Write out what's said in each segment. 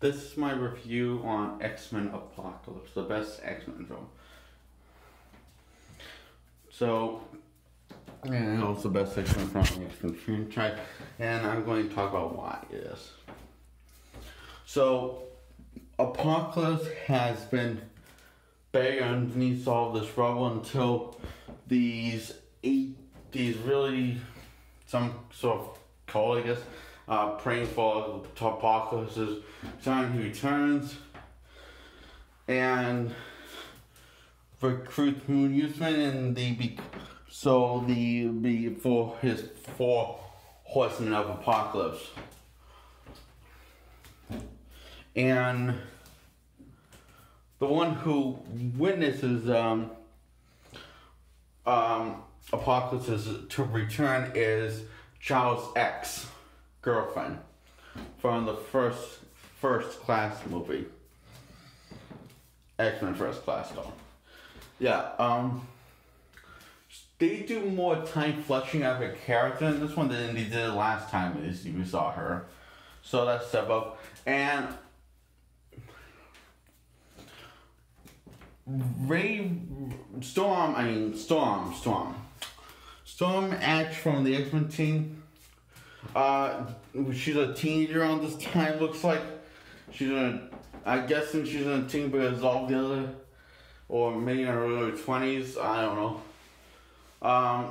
This is my review on X-Men Apocalypse, the best X-Men film. So, and it's the best X-Men film in the X-Men franchise, and I'm going to talk about why it is. So, Apocalypse has been buried underneath all this rubble until these really, some sort of cult, I guess, praying for Apocalypse's son who returns and recruits Moon Youthman, and for his 4 horsemen of Apocalypse. And the one who witnesses Apocalypse's to return is Charles X. Girlfriend from the first class movie. X-Men First Class though. Yeah, they do more time fleshing out her character in this one than they did last time we saw her. So that's step up. And Storm Ash from the X-Men team. She's a teenager around this time, looks like. I'm guessing she's in a teen because all the other, or maybe in her early 20s, I don't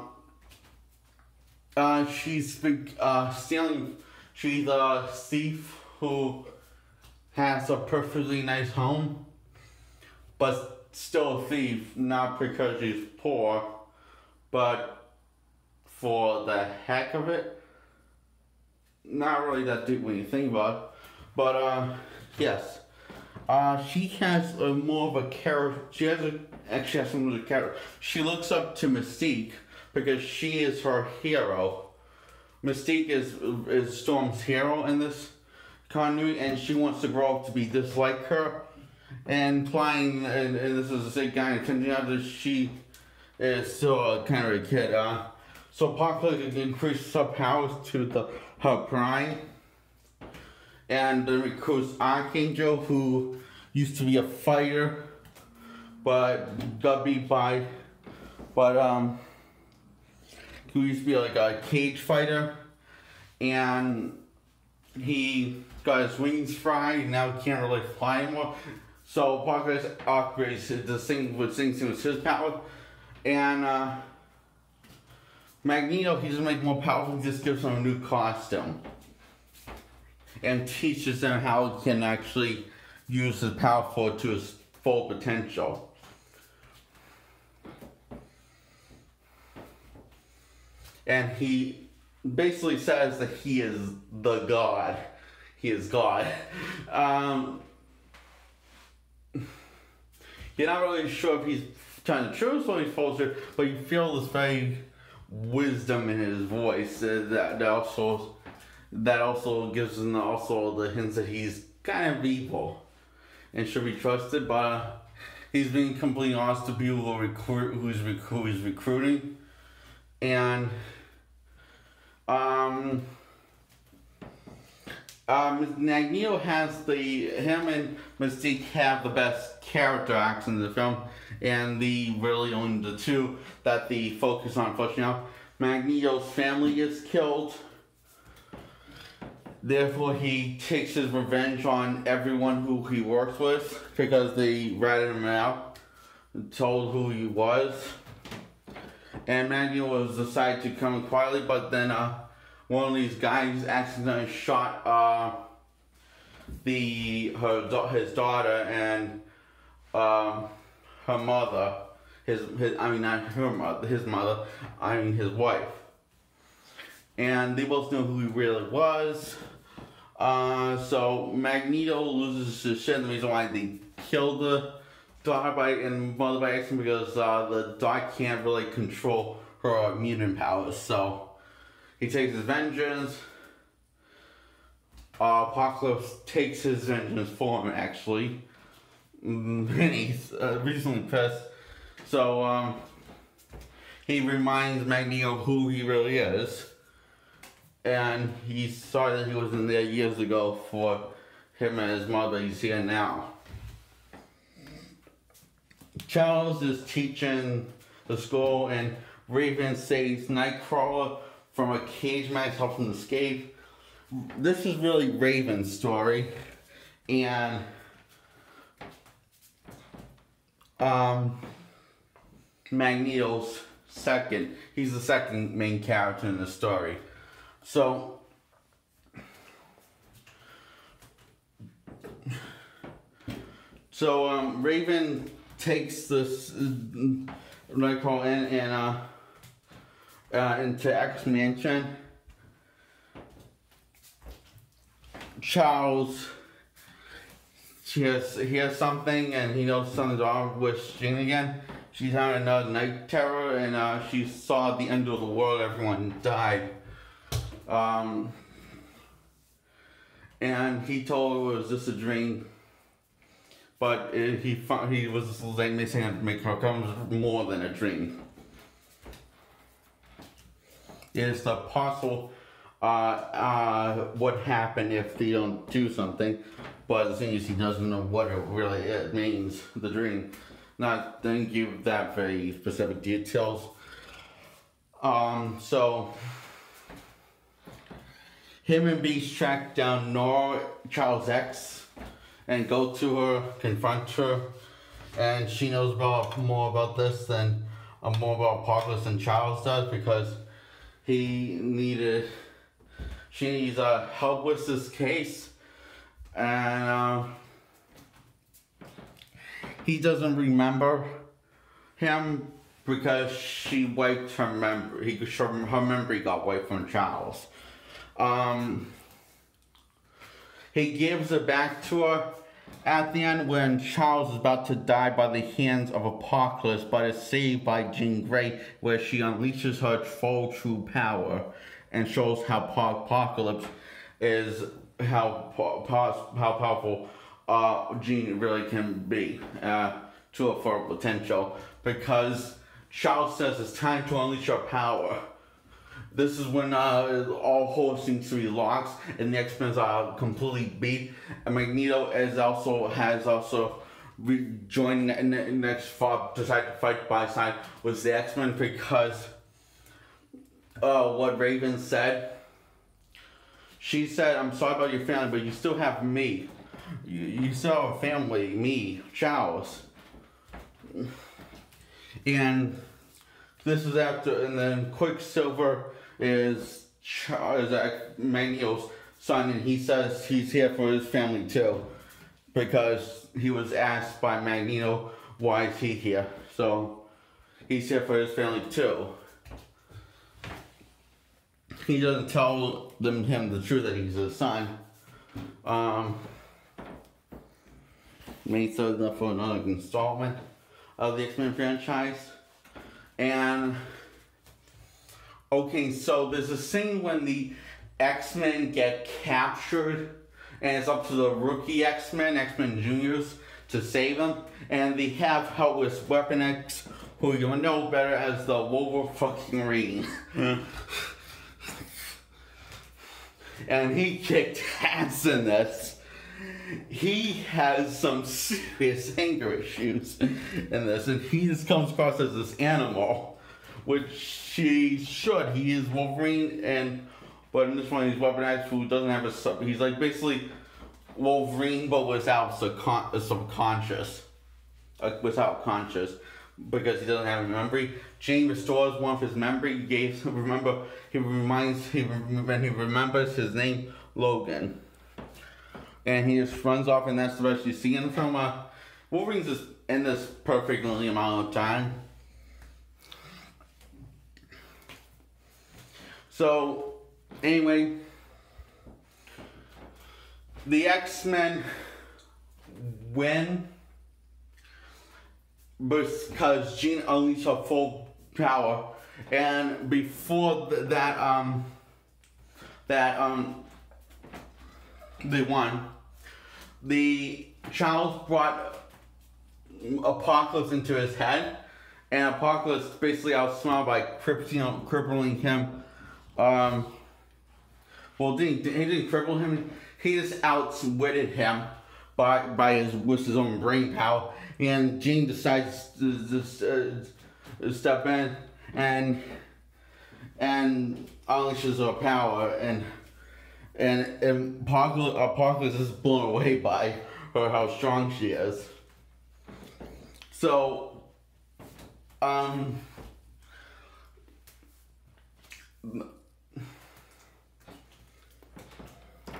know. She's been stealing, she's a thief who has a perfectly nice home, but still a thief, not because she's poor, but for the heck of it. Not really that deep when you think about it, but yes. She has more of a character. She actually has some of a character. She looks up to Mystique because she is her hero. Mystique is Storm's hero in this continuity, and she wants to grow up to be just like her. And implying, and this is a guy attention out that she is still kind of a kid. So Apocalypse increases her powers to her prime, and then recruits Archangel, who used to be a fighter, but got beat by, who used to be like a cage fighter, and he got his wings fried, and now he can't really fly anymore. So Apocalypse upgrades the thing with things with his power, and Magneto, he doesn't make more powerful, he just gives him a new costume. And teaches them how he can actually use his power to his full potential. And he basically says that he is the God. He is God. You're not really sure if he's telling the truth or he's false, but you feel this very wisdom in his voice that also gives him the hints that he's kind of evil and should be trusted, but he's being completely honest to people who's recruiting. And Magneto has him and Mystique have the best character acts in the film, and the really only the two that they focus on fleshing out. Magneto's family gets killed. Therefore, he takes his revenge on everyone who he works with because they ratted him out and told who he was. And Magneto was decided to come quietly, but then one of these guys accidentally shot his daughter and her mother. His wife. And they both know who he really was. So Magneto loses his shit, and the reason why they killed the daughter and mother by accident because the daughter can't really control her mutant powers. So he takes his vengeance. Apocalypse takes his vengeance for him, actually. And he's recently pissed. So he reminds Magneto who he really is. And he's sorry that he wasn't there years ago for him and his mother. He's here now. Charles is teaching the school, and Raven saves Nightcrawler from a cage match, helps him escape. This is really Raven's story, and Magneto's second. He's the second main character in the story. So Raven takes this Nightcrawler in and into X Mansion. Charles, he has something, and he knows something's wrong with Jean again. She's having another night terror, and she saw the end of the world. Everyone died. And he told her it was just a dream. But he was just like missing to make her come more than a dream. It's the possible what happened if they don't do something, but the thing is he doesn't know what it really means, the dream. Not didn't give that very specific details. So him and Beast track down Nora, Charles X, and go to her, confront her, and she knows more about this than more about Apocalypse than Charles does, because she needs help with this case, and he doesn't remember him because she wiped her memory. Her memory got wiped from Charles. He gives it back to her at the end when Charles is about to die by the hands of Apocalypse, but is saved by Jean Grey, where she unleashes her full true power and shows how Apocalypse is, how powerful Jean really can be to her full potential. Because Charles says it's time to unleash your power. This is when all hope seems to be lost, and the X-Men are completely beat. And Magneto has also rejoined the next fight, decided to fight by side with the X-Men, because what Raven said. She said, "I'm sorry about your family, but you still have me. You still have a family, me, Charles." And this is after, and then Quicksilver is Magneto's son, and he says he's here for his family too, because he was asked by Magneto why is he here. So he's here for his family too. He doesn't tell him the truth that he's his son. Made so enough for another installment of the X-Men franchise. And okay, so there's a scene when the X-Men get captured, and it's up to the rookie X-Men, X-Men Juniors, to save them. And they have help with Weapon X, who you know better as the Wolverine. And he kicked ass in this. He has some serious anger issues in this, and he just comes across as this animal, which he should. He is Wolverine, but in this one he's Weapon X, who doesn't have a he's like basically Wolverine, but without subconscious, without conscious, because he doesn't have a memory. Jean restores one of his memory. When he remembers his name, Logan. And he just runs off, and that's the rest you see in the film. Wolverine's just in this perfectly amount of time. So, anyway, the X-Men win because Jean unleashed her full power, and before they won. The Charles brought Apocalypse into his head, and Apocalypse basically outsmarted by crippling him. Well, he didn't cripple him. he just outwitted him with his own brain power, and Jean decides to step in and unleashes her power, and Apocalypse is blown away by her, how strong she is. So,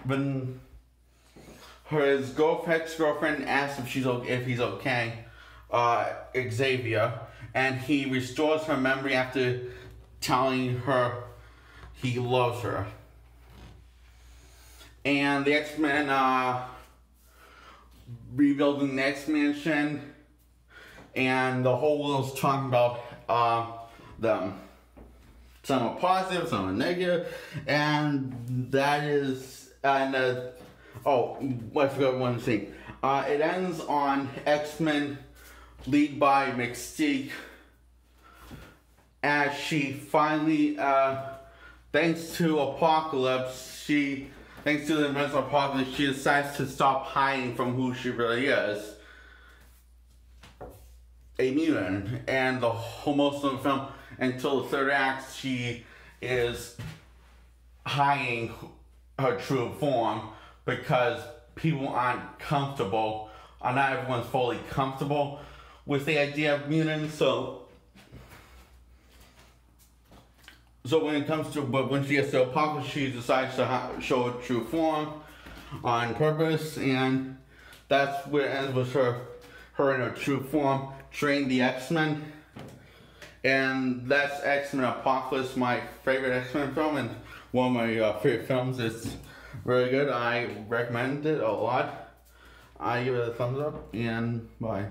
when his ex-girlfriend asks if he's okay, Xavier, and he restores her memory after telling her he loves her. And the X-Men rebuilding the X-Mansion, and the whole world's talking about them. Some are positive, some are negative, and that is, I forgot one thing. It ends on X-Men lead by Mystique, as she finally, thanks to the events of Apocalypse, she decides to stop hiding from who she really is, a mutant. And most of the film, until the third act, she is hiding her true form because people aren't comfortable, or not everyone's fully comfortable with the idea of mutants. So when she gets to Apocalypse, she decides to show her true form on purpose, and that's where it ends with her in her true form training the X-Men. And that's X-Men Apocalypse, my favorite X-Men film, and one of my favorite films. It's really good. I recommend it a lot. I give it a thumbs up, and bye.